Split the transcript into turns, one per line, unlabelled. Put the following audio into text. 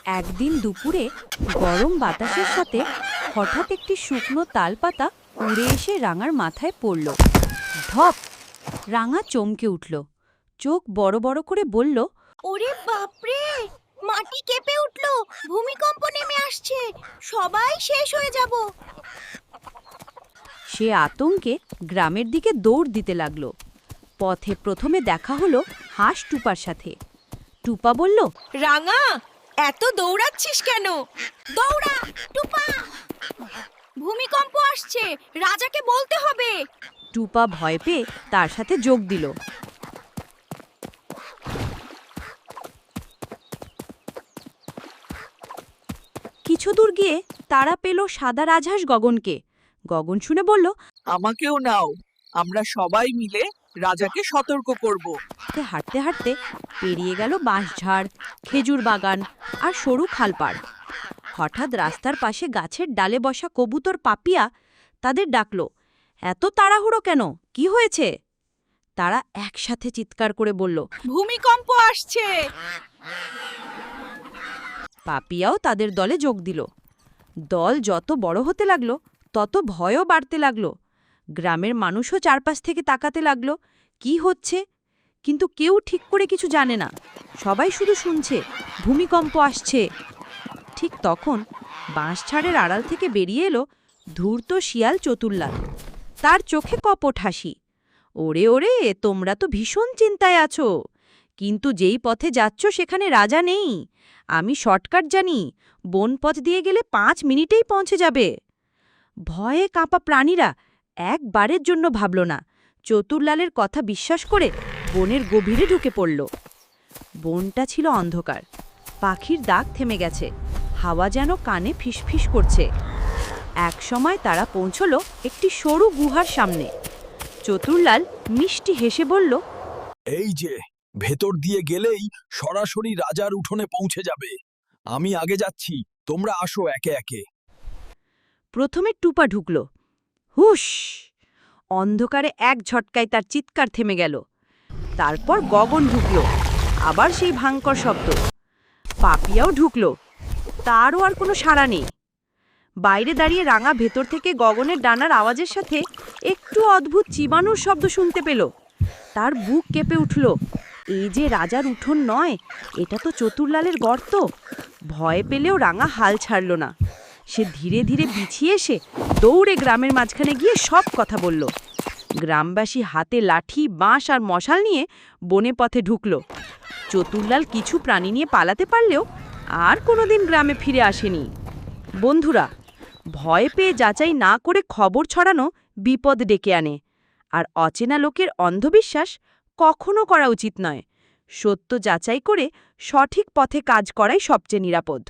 একদিন দুপুরে গরম বাতাসের সাথে হঠাৎ একটি শুকনো তালপাতা উড়ে এসে রাঙার মাথায় পড়ল। ধপ! রাঙা চমকে উঠল, চোখ বড় বড় করে বলল,
ওরে বাপরে, মাটি কেঁপে উঠল, ভূমিকম্প নেমে আসছে, সবাই শেষ হয়ে যাব।
সে আতঙ্কে গ্রামের দিকে দৌড় দিতে লাগলো। পথে প্রথমে দেখা হলো হাঁস টুপার সাথে। টুপা বলল,
রাঙা, এত দৌড়াচ্ছিস কেন? দৌড়া টুপা, ভূমিকম্প আসছে, রাজাকে বলতে হবে।
টুপা ভয় পেয়ে তার সাথে যোগ দিল। কিছু দূর গিয়ে তারা পেল সাদা রাজহাঁস গগনকে। গগন শুনে বলল,
আমাকেও নাও, আমরা সবাই মিলে রাজাকে সতর্ক করব।
হাঁটতে হাঁটতে পেরিয়ে গেল বাঁশঝাড়, খেজুর বাগান আর সরু খালপাড়। হঠাৎ রাস্তার পাশে গাছের ডালে বসা কবুতর পাপিয়া তাদের ডাকল। এত তাড়াহুড়ো কেন? কি হয়েছে? তারা একসাথে চিৎকার করে বলল,
ভূমিকম্প আসছে।
পাপিয়াও তাদের দলে যোগ দিল। দল যত বড় হতে লাগলো তত ভয়ও বাড়তে লাগলো। গ্রামের মানুষও চারপাশ থেকে তাকাতে লাগলো কি হচ্ছে, কিন্তু কেউ ঠিক করে কিছু জানে না। সবাই শুধু শুনছে ভূমিকম্প আসছে। ঠিক তখন বাঁশঝাড়ের আড়াল থেকে বেরিয়ে এলো ধূর্ত শিয়াল চতুরলাল। তার চোখে কপট হাসি। ওরে ওরে, তোমরা তো ভীষণ চিন্তায় আছো, কিন্তু যেই পথে যাচ্ছ সেখানে রাজা নেই। আমি শর্টকাট জানি, বনপথ দিয়ে গেলে 5 মিনিটেই পৌঁছে যাবে। ভয়ে কাঁপা প্রাণীরা একবারের জন্য ভাবল না। চতুরলালের কথা বিশ্বাস করে বনের গভীরে ঢুকে পড়ল। বনটা ছিল অন্ধকার, পাখির ডাক থেমে গেছে, হাওয়া যেন কানে ফিসফিস করছে। এক সময় তারা পৌঁছল একটি সরু গুহার সামনে। চতুরলাল মিষ্টি হেসে বলল,
এই যে, ভেতর দিয়ে গেলেই সরাসরি রাজার উঠোনে পৌঁছে যাবে। আমি আগে যাচ্ছি, তোমরা আসো একে একে।
প্রথমে টুপা ঢুকল। হুশ! অন্ধকারে এক ঝটকায় তার চিৎকার থেমে গেল। তারপর গগন ঢুকল, আবার সেই ভাঙ্কর শব্দ। পাপিয়াও ঢুকল, তারও আর কোনো সাড়া নেই। বাইরে দাঁড়িয়ে রাঙা ভেতর থেকে গগনের ডানার আওয়াজের সাথে একটু অদ্ভুত চিবানোর শব্দ শুনতে পেল। তার বুক কেঁপে উঠল। এই যে রাজার উঠোন নয়, এটা তো চতুরলালের গর্ত। ভয় পেলেও রাঙা হাল ছাড়ল না। সে ধীরে ধীরে পিছিয়ে এসে দৌড়ে গ্রামের মাঝখানে গিয়ে সব কথা বলল। গ্রামবাসী হাতে লাঠি, বাঁশ আর মশাল নিয়ে বনে পথে ঢুকল। চতুরলাল কিছু প্রাণী নিয়ে পালাতে পারলেও আর কোনোদিন গ্রামে ফিরে আসেনি। বন্ধুরা, ভয় পেয়ে যাচাই না করে খবর ছড়ানো বিপদ ডেকে আনে। আর অচেনা লোকের অন্ধবিশ্বাস কখনো করা উচিত নয়। সত্য যাচাই করে সঠিক পথে কাজ করাই সবচেয়ে নিরাপদ।